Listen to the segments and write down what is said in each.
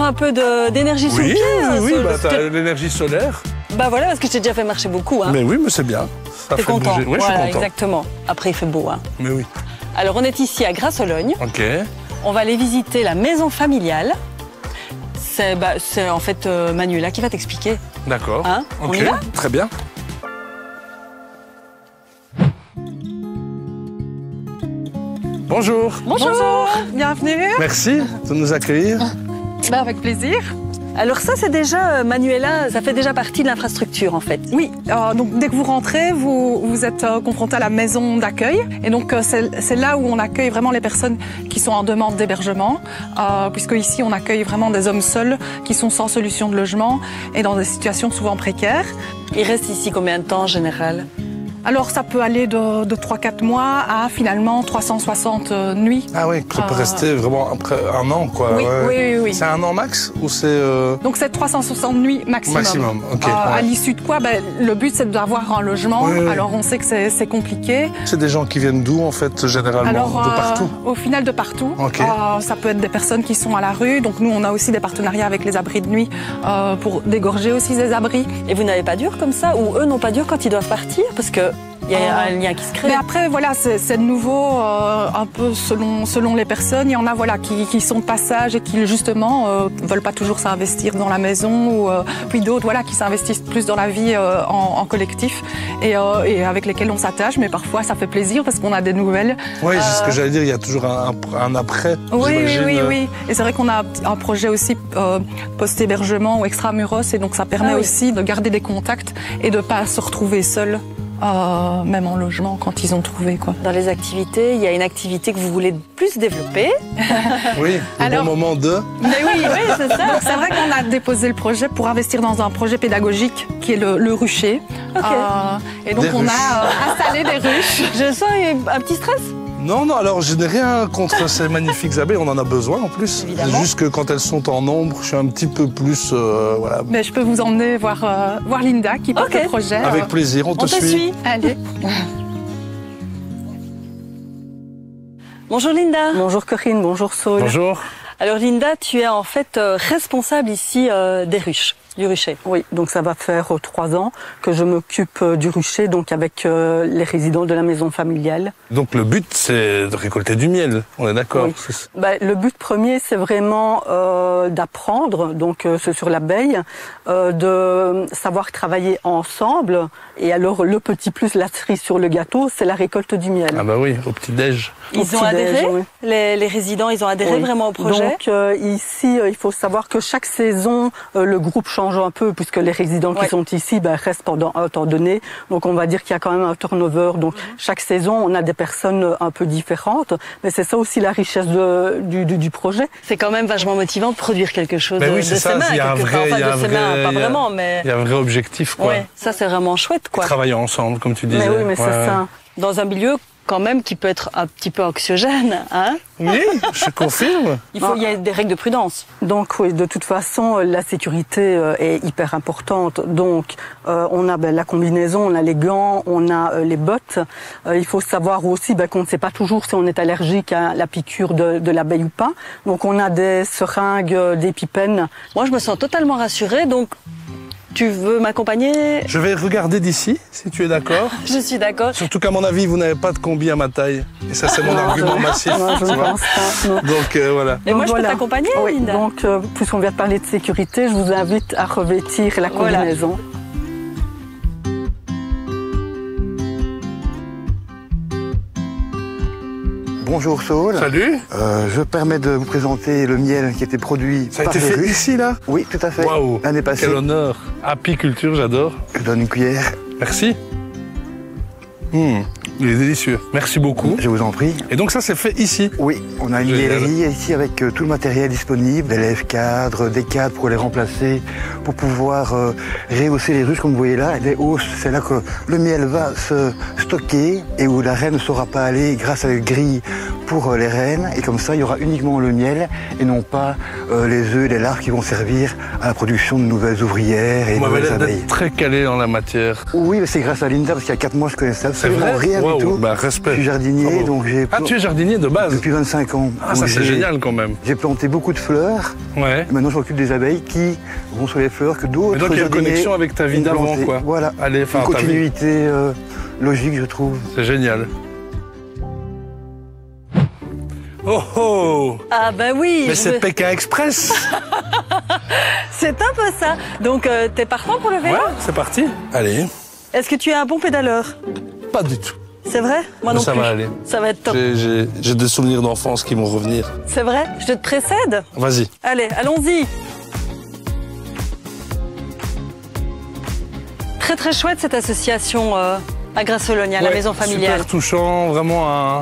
un peu d'énergie sous le Oui, pied. oui, t'as l'énergie solaire. Bah voilà, parce que je t'ai déjà fait marcher beaucoup. Hein. Mais oui, mais c'est bien. Ça T'es fait content. bouger. Oui, voilà, je suis content. exactement. Après, il fait beau. Hein. Mais oui. Alors, on est ici à Grasse-Ologne. Ok. On va aller visiter la maison familiale. C'est en fait Manuela qui va t'expliquer. D'accord. Hein, on y Ok, va? très bien. Bonjour. Bonjour. Bienvenue. Merci de nous accueillir. Avec plaisir. Alors ça, c'est déjà, Manuela, ça fait déjà partie de l'infrastructure en fait. Oui, donc dès que vous rentrez, vous êtes confronté à la maison d'accueil. Et donc c'est là où on accueille vraiment les personnes qui sont en demande d'hébergement. Puisque ici, on accueille vraiment des hommes seuls qui sont sans solution de logement et dans des situations souvent précaires. Il reste ici combien de temps en général? Alors ça peut aller de 3-4 mois à finalement 360 nuits. Ah oui, ça peut rester vraiment après un an, quoi. Oui, ouais. oui. C'est un an max ou c'est... Donc c'est 360 nuits maximum. Maximum, ok. À l'issue de quoi, le but c'est d'avoir un logement. Oui. Alors on sait que c'est compliqué. C'est des gens qui viennent d'où en fait, généralement? De partout? Au final de partout. Ok. Ça peut être des personnes qui sont à la rue. Donc nous on a aussi des partenariats avec les abris de nuit pour dégorger aussi des abris. Et vous n'avez pas dur comme ça? Ou eux n'ont pas dur quand ils doivent partir? Parce que il y a un lien qui se crée. Mais après, voilà, c'est de nouveau un peu selon les personnes. Il y en a voilà, qui sont de passage et qui, justement, veulent pas toujours s'investir dans la maison. Puis d'autres voilà, qui s'investissent plus dans la vie en collectif et avec lesquels on s'attache. Mais parfois, ça fait plaisir parce qu'on a des nouvelles. Oui, c'est ce que j'allais dire. Il y a toujours un après, Oui. Et c'est vrai qu'on a un projet aussi post-hébergement ou extramuros. Et donc, ça permet aussi de garder des contacts et de pas se retrouver seul. Même en logement quand ils ont trouvé quoi. Dans les activités, il y a une activité que vous voulez plus développer. Oui, bon moment de... Mais oui, c'est ça. Donc c'est vrai qu'on a déposé le projet pour investir dans un projet pédagogique qui est le rucher. Okay. Et donc on a installé des ruches. Je sens un petit stress. Non, alors je n'ai rien contre ces magnifiques abeilles, on en a besoin en plus. Évidemment. C'est juste que quand elles sont en ombre, je suis un petit peu plus... voilà. Mais je peux vous emmener voir Linda qui porte le projet. Avec plaisir, on te suit. Allez. Bonjour Linda. Bonjour Corinne, bonjour Saul. Bonjour. Alors Linda, tu es en fait responsable ici des ruches. Du rucher. Oui, donc ça va faire 3 ans que je m'occupe du rucher, donc avec les résidents de la maison familiale. Donc le but, c'est de récolter du miel, on est d'accord? Oui. Le but premier, c'est vraiment d'apprendre, donc c'est sur l'abeille, de savoir travailler ensemble. Et alors le petit plus, la cerise sur le gâteau, c'est la récolte du miel. Ah bah oui, au petit-déj. Ils ont adhéré, les résidents, ils ont adhéré vraiment au projet. Donc ici, il faut savoir que chaque saison, le groupe change un peu puisque les résidents qui sont ici restent pendant un temps donné. Donc on va dire qu'il y a quand même un turnover. Donc chaque saison, on a des personnes un peu différentes. Mais c'est ça aussi la richesse du projet. C'est quand même vachement motivant de produire quelque chose de ses mains. Il y a un vrai, pas vraiment, mais... Il y a un vrai objectif, quoi. Ouais, ça c'est vraiment chouette, quoi. Travailler ensemble, comme tu disais. Mais oui, mais c'est ça. Dans un milieu quand même qui peut être un petit peu anxiogène, hein? Oui, je confirme. Il y a des règles de prudence. Donc oui, de toute façon, la sécurité est hyper importante. Donc on a la combinaison, on a les gants, on a les bottes. Il faut savoir aussi qu'on ne sait pas toujours si on est allergique à la piqûre de l'abeille ou pas. Donc on a des seringues, des pipènes. Moi, je me sens totalement rassurée, donc... Tu veux m'accompagner? Je vais regarder d'ici, si tu es d'accord. Je suis d'accord. Surtout qu'à mon avis, vous n'avez pas de combi à ma taille. Et ça, c'est mon argument massif. Non, je ne pense pas. Non. Donc, voilà. Et moi, je peux t'accompagner, Linda? Donc, puisqu'on vient de parler de sécurité, je vous invite à revêtir la combinaison. Bonjour Saul. Salut. Je permets de vous présenter le miel qui a été produit Ça a par été les fait ruches. ici, là? Oui, tout à fait. Waouh. L'année passée. Quel honneur. Apiculture, j'adore. Je donne une cuillère. Merci. Il est délicieux. Merci beaucoup. Je vous en prie. Et donc ça, c'est fait ici? Oui, on a une miellerie ici avec tout le matériel disponible, des lève-cadres, des cadres pour les remplacer, pour pouvoir rehausser les ruches comme vous voyez là. Et les hausses, c'est là que le miel va se stocker et où la reine ne saura pas aller grâce à des grilles pour les reines, et comme ça, il y aura uniquement le miel et non pas les œufs et les larves qui vont servir à la production de nouvelles ouvrières et de Vous m'avez nouvelles l'air abeilles. d'être très calé dans la matière. Oui, mais c'est grâce à Linda, parce qu'il y a 4 mois, je connaissais absolument rien Waouh, du tout. bah, respect. Je suis jardinier, Bravo. donc j'ai... Ah, tu es jardinier de base? Depuis 25 ans. Ah, Donc ça c'est génial quand même. J'ai planté beaucoup de fleurs. Ouais. Et maintenant, je m'occupe des abeilles qui vont sur les fleurs que d'autres Mais donc il y a une jardiniers connexion avec ta vie ont d'avant, plantées. quoi. Voilà, Allez, enfin, une ta vie. continuité logique, je trouve. C'est génial. Oh oh! Ah bah oui. Mais c'est Pékin Express! C'est un peu ça. Donc t'es partant pour le vélo? Ouais, c'est parti. Allez. Est-ce que tu es un bon pédaleur? Pas du tout. C'est vrai? Moi non Mais ça plus. va aller. Ça va être top. J'ai des souvenirs d'enfance qui vont revenir. C'est vrai? Je te précède? Vas-y. Allez, allons-y. Très très chouette cette association à Grasse-Solonia, la Ouais, maison familiale. Super touchant, vraiment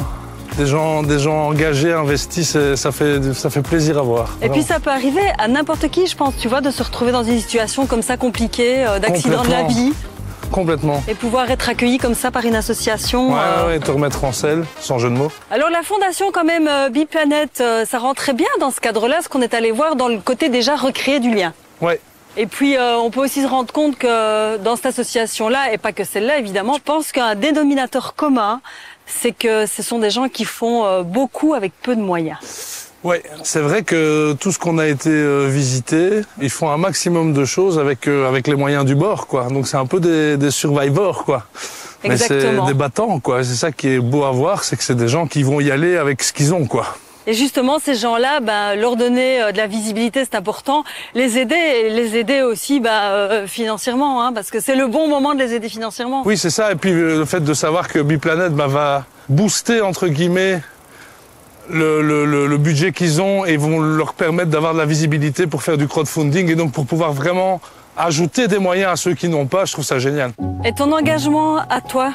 des gens engagés, investis, ça fait plaisir à voir. Et puis ça peut arriver à n'importe qui, je pense, tu vois, de se retrouver dans une situation comme ça compliquée, d'accident de la Complètement. vie, Complètement. et pouvoir être accueilli comme ça par une association. Ouais, te remettre en selle, sans jeu de mots. Alors la fondation quand même Biplanète, ça rend très bien dans ce cadre-là, ce qu'on est allé voir dans le côté déjà recréer du lien. Ouais. Et puis on peut aussi se rendre compte que dans cette association-là, et pas que celle-là évidemment, je pense qu'un dénominateur commun, c'est que ce sont des gens qui font beaucoup avec peu de moyens. Ouais, c'est vrai que tout ce qu'on a été visité, ils font un maximum de choses avec les moyens du bord, quoi. Donc c'est un peu des survivors, quoi. Mais c'est Exactement. des battants, quoi. C'est ça qui est beau à voir, c'est que c'est des gens qui vont y aller avec ce qu'ils ont, quoi. Et justement, ces gens-là, leur donner de la visibilité, c'est important. Les aider, et les aider aussi financièrement, hein, parce que c'est le bon moment de les aider financièrement. Oui, c'est ça. Et puis le fait de savoir que Biplanète va booster, entre guillemets, le budget qu'ils ont et vont leur permettre d'avoir de la visibilité pour faire du crowdfunding et donc pour pouvoir vraiment ajouter des moyens à ceux qui n'ont pas, je trouve ça génial. Et ton engagement à toi,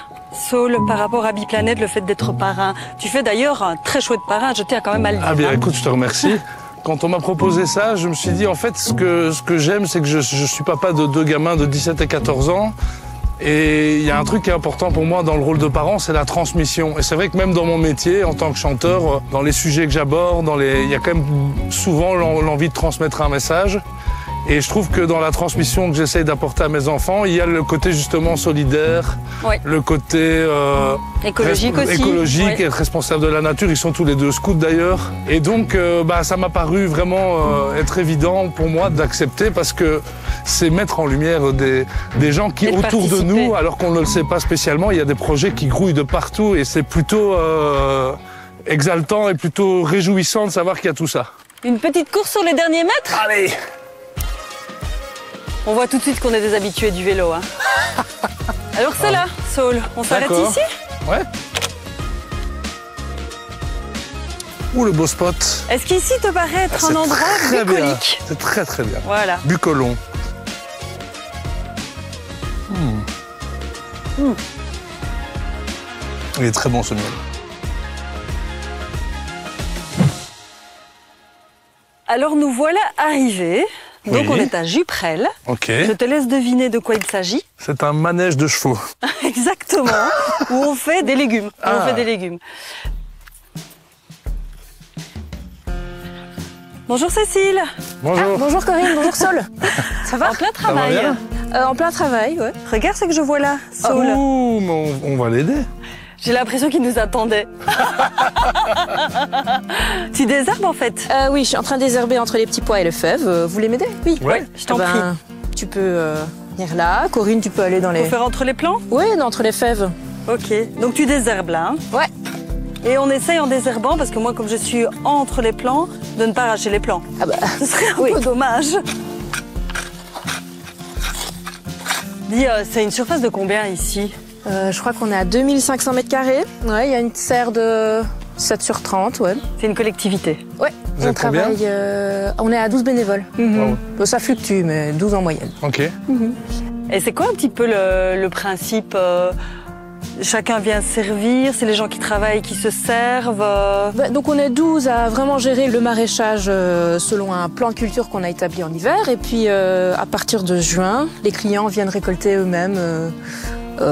Saul, par rapport à Biplanète, le fait d'être parrain, tu fais d'ailleurs un très chouette parrain, je tiens quand même à le dire. Ah bien, hein. écoute, je te remercie. Quand on m'a proposé ça, je me suis dit, en fait, ce que j'aime, c'est que je suis papa de 2 gamins de 17 et 14 ans. Et il y a un truc qui est important pour moi dans le rôle de parent, c'est la transmission. Et c'est vrai que même dans mon métier, en tant que chanteur, dans les sujets que j'aborde, il y a quand même souvent l'envie de transmettre un message. Et je trouve que dans la transmission que j'essaye d'apporter à mes enfants, il y a le côté justement solidaire, Ouais. le côté Écologique aussi. écologique, Ouais. être responsable de la nature. Ils sont tous les 2 scouts d'ailleurs. Et donc, ça m'a paru vraiment être évident pour moi d'accepter parce que c'est mettre en lumière des gens qui Et de autour de participer. nous, alors qu'on ne le sait pas spécialement, il y a des projets qui grouillent de partout et c'est plutôt exaltant et plutôt réjouissant de savoir qu'il y a tout ça. Une petite course sur les derniers mètres. Allez! On voit tout de suite qu'on est des habitués du vélo. Hein. Alors c'est là, Saul. On s'arrête D'accord. ici? Ouais. Ouh, le beau spot. Est-ce qu'ici te paraît être C'est un endroit très bien. bucolique? C'est très très bien. Voilà. Bucolon. Il est très bon ce miel. Alors nous voilà arrivés. Donc Oui. on est à Juprel. Ok. Je te laisse deviner de quoi il s'agit. C'est un manège de chevaux. Exactement. Où on fait des légumes. Où on Ah. fait des légumes. Bonjour Cécile. Bonjour. Bonjour Corinne, bonjour Saul. Ça va? En plein travail. bien En plein travail, ouais. Regarde ce que je vois là, Saul. Ouh, mais on va l'aider. J'ai l'impression qu'il nous attendait. Tu désherbes en fait. Oui, je suis en train de désherber entre les petits pois et les fèves. Vous voulez m'aider? Oui. Ouais. Je t'en Eh ben, prie. Tu peux venir là. Corinne, tu peux aller dans les... Faut faire entre les plants? Oui, entre les fèves. Ok. Donc tu désherbes là. Hein. Ouais. Et on essaye en désherbant, parce que moi, comme je suis entre les plants, de ne pas arracher les plants. Ah bah, Ce serait un Oui. peu dommage. Dis, c'est une surface de combien ici? je crois qu'on est à 2500 mètres carrés. Ouais, il y a une serre de 7 sur 30, ouais. C'est une collectivité. Ouais, Vous on êtes combien travaille... on est à 12 bénévoles. Wow. Ça fluctue, mais 12 en moyenne. Ok. Et c'est quoi un petit peu le principe chacun vient servir, c'est les gens qui travaillent qui se servent. Bah, donc on est 12 à vraiment gérer le maraîchage selon un plan de culture qu'on a établi en hiver. Et puis à partir de juin, les clients viennent récolter eux-mêmes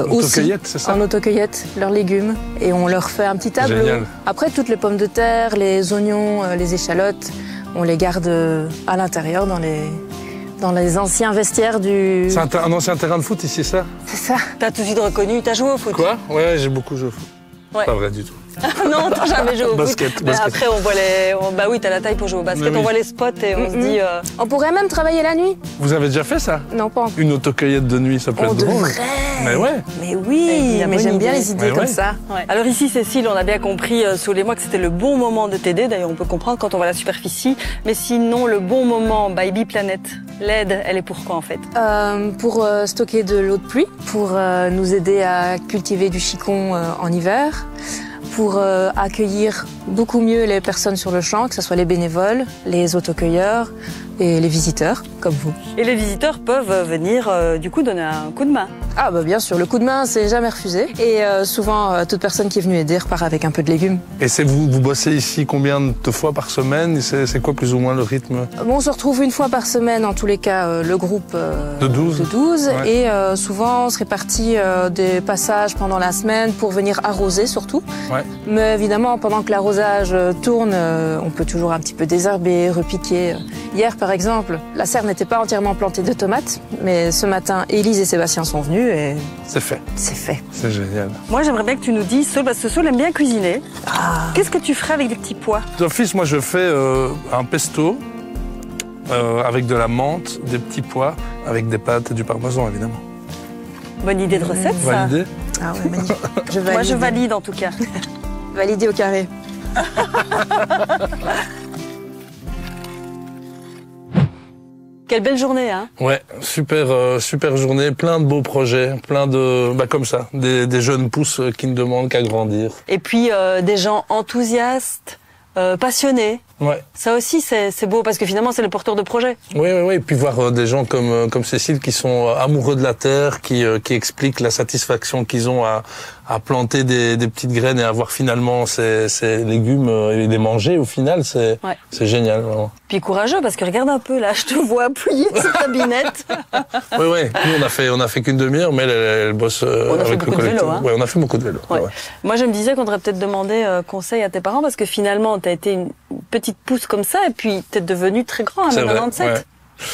Autocueillette, c'est ça? En autocueillette, leurs légumes. Et on leur fait un petit tableau. Génial. Après, toutes les pommes de terre, les oignons, les échalotes, on les garde à l'intérieur dans les anciens vestiaires du... C'est un ancien terrain de foot ici, ça? C'est ça. T'as tout de suite reconnu, t'as joué au foot? Quoi? Ouais, j'ai beaucoup joué au foot. Ouais. Pas vrai du tout. Non, t'as jamais joué au Basket, foot. basket. Après, on voit bah oui, t'as la taille pour jouer au basket. Mais oui. On voit les spots et on se dit... On pourrait même travailler la nuit. Vous avez déjà fait ça? Non, pas encore. Une autocueillette de nuit, ça peut On être drôle. devrait. Mais ouais. Mais oui, mais j'aime bien les idées Mais comme ouais. ça. Ouais. Alors ici, Cécile, on a bien compris sous les mois que c'était le bon moment de t'aider. D'ailleurs, on peut comprendre quand on voit la superficie. Mais sinon, le bon moment, Baby Planet, l'aide, elle est pour quoi en fait? Pour stocker de l'eau de pluie, pour nous aider à cultiver du chicon en hiver, pour accueillir beaucoup mieux les personnes sur le champ, que ce soit les bénévoles, les autocueilleurs et les visiteurs, comme vous. Et les visiteurs peuvent venir du coup donner un coup de main. Ah bah bien sûr, le coup de main c'est jamais refusé. Et souvent, toute personne qui est venue aider repart avec un peu de légumes. Et vous bossez ici combien de fois par semaine? C'est quoi plus ou moins le rythme? Bon, on se retrouve une fois par semaine, en tous les cas, le groupe De 12. Ouais. Et souvent, on se répartit des passages pendant la semaine pour venir arroser surtout. Ouais. Mais évidemment, pendant que l'arrosage tourne, on peut toujours un petit peu désherber, repiquer. Hier, par exemple, la serre n'était pas entièrement plantée de tomates, mais ce matin, Élise et Sébastien sont venus et C'est fait. c'est fait. C'est génial. Moi, j'aimerais bien que tu nous dises, Saul, parce que Saul aime bien cuisiner. Qu'est-ce que tu ferais avec des petits pois? D'office, moi, je fais un pesto avec de la menthe, des petits pois, avec des pâtes et du parmesan, évidemment. Bonne idée de recette, ça. Validé? Ah ouais, magnifique. Je valide. Moi, je valide en tout cas. Validé au carré. Quelle belle journée, hein? Ouais, super journée, plein de beaux projets, plein de, comme ça, des jeunes pousses qui ne demandent qu'à grandir. Et puis des gens enthousiastes, passionnés. Ouais. Ça aussi, c'est beau parce que finalement, c'est le porteur de projet. Oui. Et puis voir des gens comme Cécile qui sont amoureux de la terre, qui expliquent la satisfaction qu'ils ont à planter des petites graines et à voir finalement ces légumes et les manger au final, c'est génial, vraiment. Puis courageux parce que regarde un peu là, je te vois appuyer sur ta binette. Oui. Nous, on a fait qu'une demi-heure, mais elle bosse avec le collectif. Ouais, on a fait beaucoup de vélo. Ouais. Ouais. Moi, je me disais qu'on devrait peut-être demander conseil à tes parents parce que finalement, t'as été une petite pousse comme ça et puis t'es devenu très grand à 97. Ouais.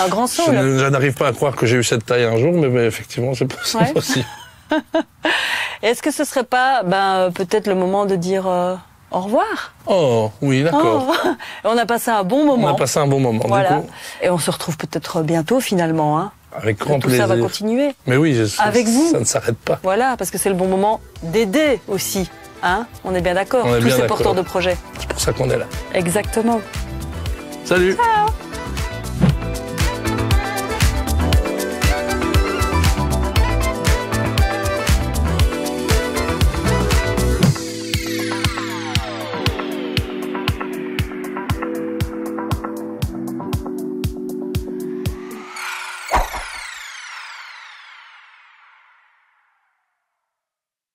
Un grand saut. Je n'arrive pas à croire que j'ai eu cette taille un jour, mais effectivement, c'est possible aussi. Est-ce que ce serait pas peut-être le moment de dire au revoir? Oh, oui, d'accord. Oh. On a passé un bon moment. On a passé un bon moment, Voilà. du coup. Et on se retrouve peut-être bientôt finalement. Hein. Avec grand Tout plaisir. ça va continuer. Mais oui, Avec vous. Ça ne s'arrête pas. Voilà, parce que c'est le bon moment d'aider aussi. Hein, on est bien d'accord, On est tous bien ces d'accord. porteurs de projets. C'est pour ça qu'on est là. Exactement. Salut. Ciao.